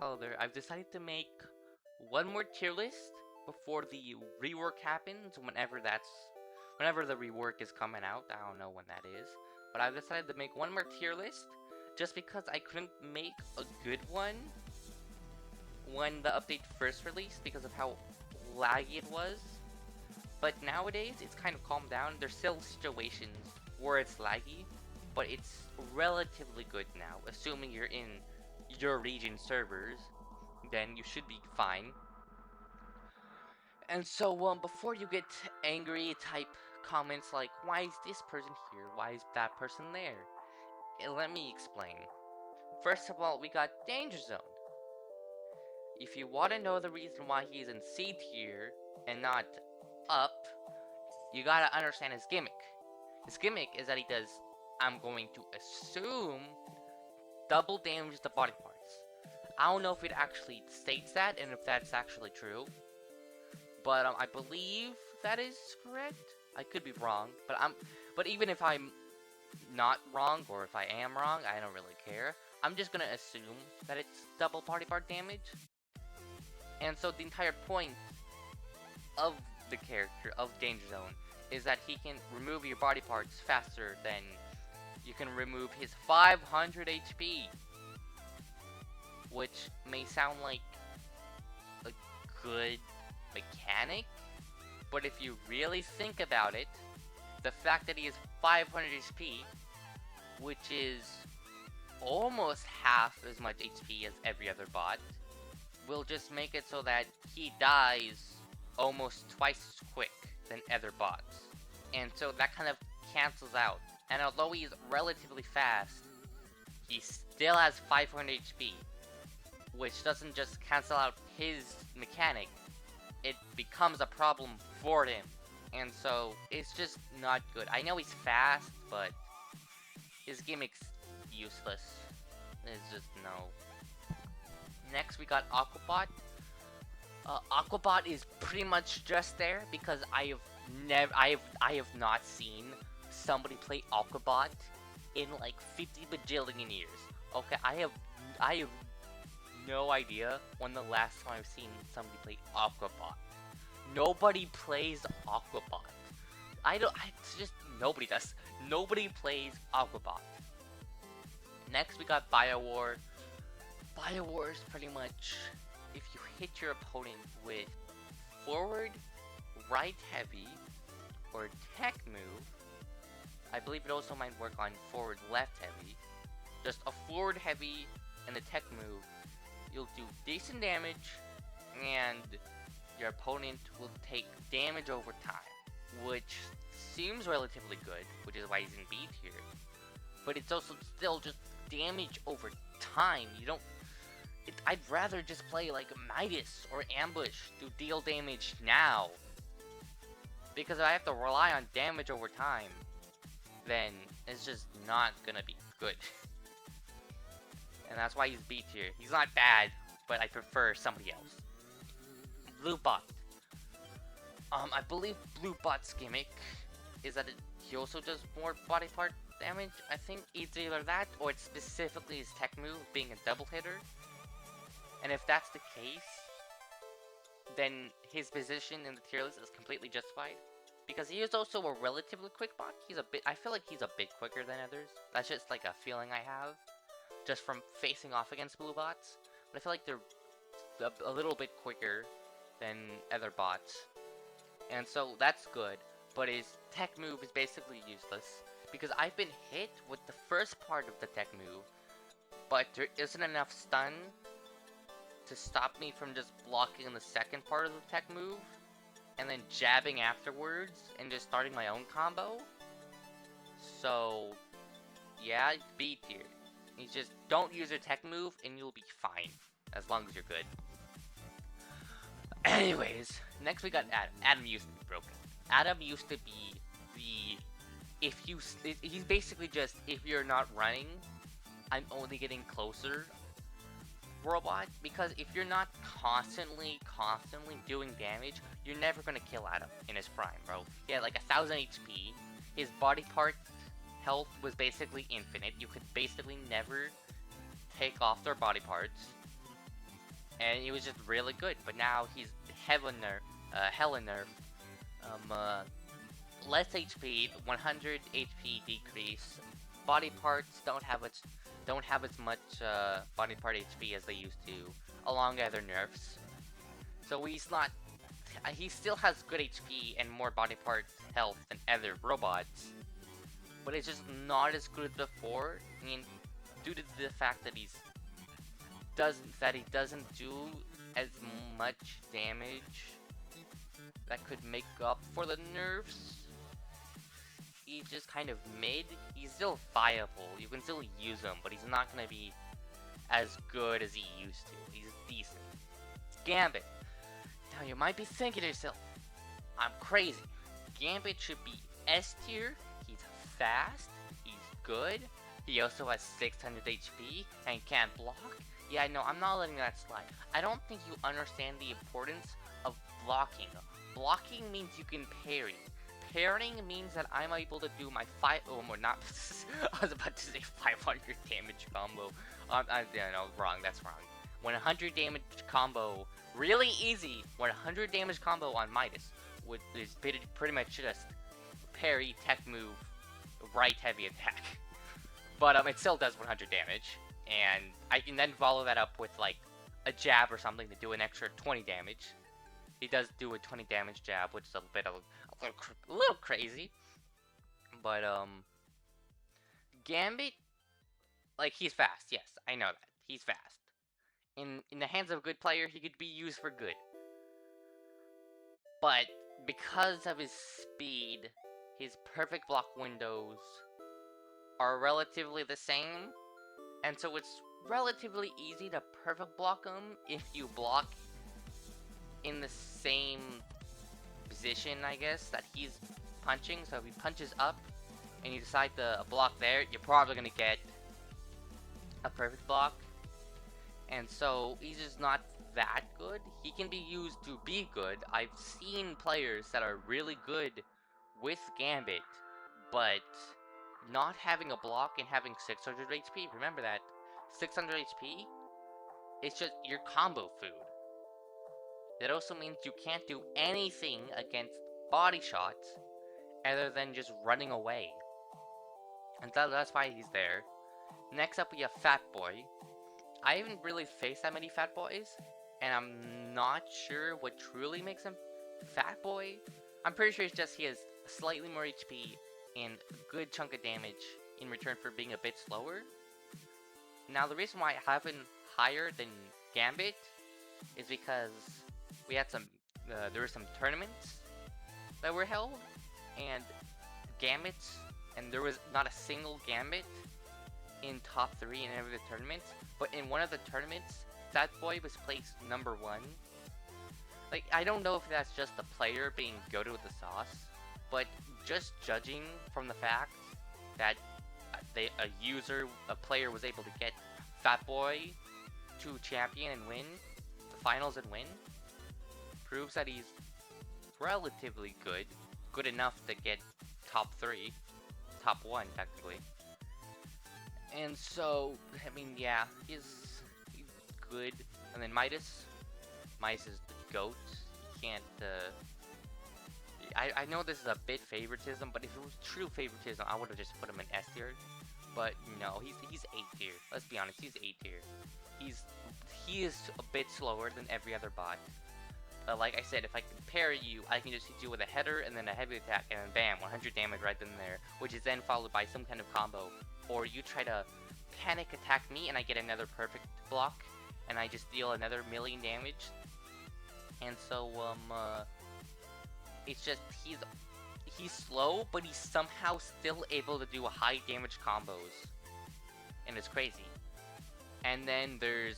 Hello there. I've decided to make one more tier list before the rework happens, whenever the rework is coming out. I don't know when that is, but I've decided to make one more tier list just because I couldn't make a good one when the update first released because of how laggy it was. But nowadays it's kind of calmed down. There's still situations where it's laggy, but it's relatively good now. Assuming you're in your region servers, then you should be fine. And so, before you get angry, type comments like, why is this person here? Why is that person there? Let me explain. First of all, we got Danger Zone. If you want to know the reason why he's in C tier and not up, you gotta understand his gimmick. His gimmick is that he does, I'm going to assume, double damage to body parts. I don't know if it actually states that and if that's actually true, but I believe that is correct. I could be wrong, but even if I'm not wrong or if I am wrong, I don't really care. I'm just gonna assume that it's double body part damage. And so the entire point of the character of Danger Zone is that he can remove your body parts faster than you can remove his 500 HP. Which may sound like a good mechanic, but if you really think about it, the fact that he has 500 HP, which is almost half as much HP as every other bot, will just make it so that he dies almost twice as quick than other bots. And so that kind of cancels out. And although he's relatively fast, he still has 500 HP, which doesn't just cancel out his mechanic, it becomes a problem for him. And so it's just not good. I know he's fast, but his gimmick's useless. It's just no. Next we got Aquabot. Aquabot is pretty much just there because I have not seen somebody play Aquabot in like 50 bajillion years. Okay, I have no idea when the last time I've seen somebody play Aquabot. Nobody plays Aquabot. It's just nobody does. Nobody plays Aquabot. Next we got Biowar. Biowar is pretty much if you hit your opponent with forward, right heavy, or tech move. I believe it also might work on forward, left heavy. Just a forward heavy and a tech move. You'll do decent damage, and your opponent will take damage over time, which seems relatively good, which is why he's in B tier. But it's also still just damage over time. I'd rather just play like Midas or Ambush to deal damage now, because if I have to rely on damage over time, then it's just not gonna be good. And that's why he's B tier. He's not bad, but I prefer somebody else. Bluebot. I believe Bluebot's gimmick is that he also does more body part damage. I think it's either that or it's specifically his tech move being a double hitter. And if that's the case, then his position in the tier list is completely justified. Because he is also a relatively quick bot. I feel like he's a bit quicker than others. That's just like a feeling I have, just from facing off against blue bots. But I feel like they're a little bit quicker than other bots. And so that's good. But his tech move is basically useless. Because I've been hit with the first part of the tech move, but there isn't enough stun to stop me from just blocking the second part of the tech move, and then jabbing afterwards, and just starting my own combo. So, yeah, B tier. You just don't use your tech move, and you'll be fine, as long as you're good. Anyways, next we got Adam. Adam used to be broken. Adam used to be he's basically just, if you're not running, I'm only getting closer robot, because if you're not constantly doing damage, you're never gonna kill Adam in his prime, bro. He had like 1000 HP. His body part health was basically infinite. You could basically never take off their body parts. and he was just really good. But now he's hella nerf. Less HP, 100 HP decrease. Body parts don't have as much body part HP as they used to, along with other nerfs. So he's not. He still has good HP and more body part health than other robots, but it's just not as good as before. I mean, due to the fact that he doesn't do as much damage that could make up for the nerfs. He's just kind of mid. He's still viable. You can still use him, but he's not gonna be as good as he used to. He's decent. Gambit. Now you might be thinking to yourself, I'm crazy. Gambit should be S tier. He's fast. He's good. He also has 600 HP and can't block. Yeah, no, I'm not letting that slide. I don't think you understand the importance of blocking. Blocking means you can parry. Parrying means that I'm able to do my not. I was about to say 500 damage combo. Yeah, no, wrong. That's wrong. 100 damage combo, really easy. 100 damage combo on Midas is pretty much just parry, tech move, right heavy attack. But it still does 100 damage, and I can then follow that up with like a jab or something to do an extra 20 damage. He does do a 20 damage jab, which is a little crazy. But Gambit, like, he's fast. Yes, I know that he's fast. In the hands of a good player, he could be used for good. But because of his speed, his perfect block windows are relatively the same, and so it's relatively easy to perfect block him if you block in the same position, I guess, that he's punching. So if he punches up and you decide to block there, you're probably gonna get a perfect block. And so he's just not that good. He can be used to be good. I've seen players that are really good with Gambit, but not having a block and having 600 HP. Remember that 600 HP, it's just your combo food. That also means you can't do anything against body shots other than just running away. And that's why he's there. Next up we have Fat Boy. I haven't really faced that many Fat Boys, and I'm not sure what truly makes him Fat Boy. I'm pretty sure it's just he has slightly more HP and a good chunk of damage in return for being a bit slower. Now the reason why I have him higher than Gambit is because we had there were some tournaments that were held, and Gambits, and there was not a single Gambit in top 3 in every of the tournaments, but in one of the tournaments, Fat Boy was placed number 1. Like, I don't know if that's just the player being goated with the sauce, but just judging from the fact that a player was able to get Fat Boy to champion and win the finals and win, proves that he's relatively good enough to get top 3, top 1 technically. And so, I mean, yeah, he's good. And then Midas is the GOAT. You can't, I know this is a bit favoritism, but if it was true favoritism, I would have just put him in S tier. But no, he's 8 tier. Let's be honest, he's 8 tier. He is a bit slower than every other bot. But like I said, if I can parry you, I can just hit you with a header and then a heavy attack, and then bam, 100 damage right then and there, which is then followed by some kind of combo. Or you try to panic attack me and I get another perfect block, and I just deal another million damage. And so, it's just, he's slow, but he's somehow still able to do high damage combos. And it's crazy. And then there's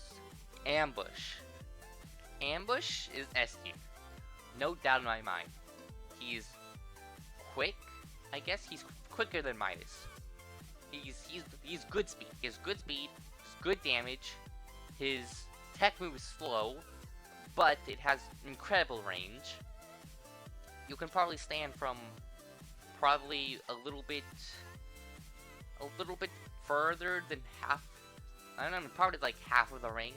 Ambush. Ambush is S tier. No doubt in my mind. He's quick. I guess he's quicker than Midas. He's good speed. He has good speed, good damage. His tech move is slow, but it has incredible range. You can probably stand from probably a little bit further than half. I don't know, probably like half of the ring.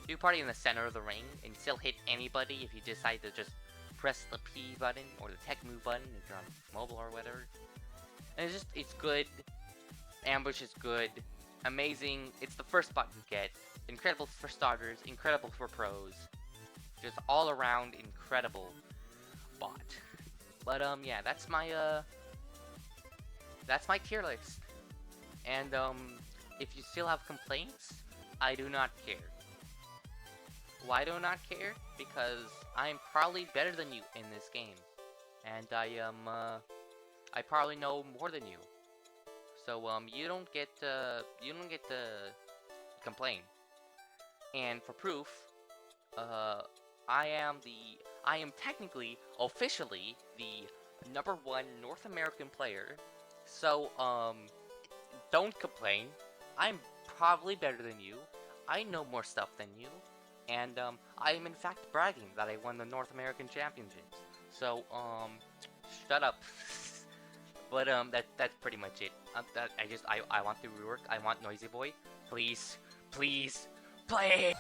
You can party in the center of the ring and still hit anybody if you decide to just press the P button or the tech move button if you're on mobile or whatever. And it's good. Ambush is good. Amazing. It's the first spot you get. Incredible for starters, incredible for pros. Just all around incredible bot. But yeah, that's my tier list. And if you still have complaints, I do not care. Why do I not care? Because I'm probably better than you in this game. And I probably know more than you. So you don't get to complain. And for proof, I am technically, officially, the #1 North American player. So don't complain. I'm probably better than you. I know more stuff than you. And I am in fact bragging that I won the North American Championships. So shut up. But that's pretty much it. I want to rework. I want Noisy Boy. Please, please, play.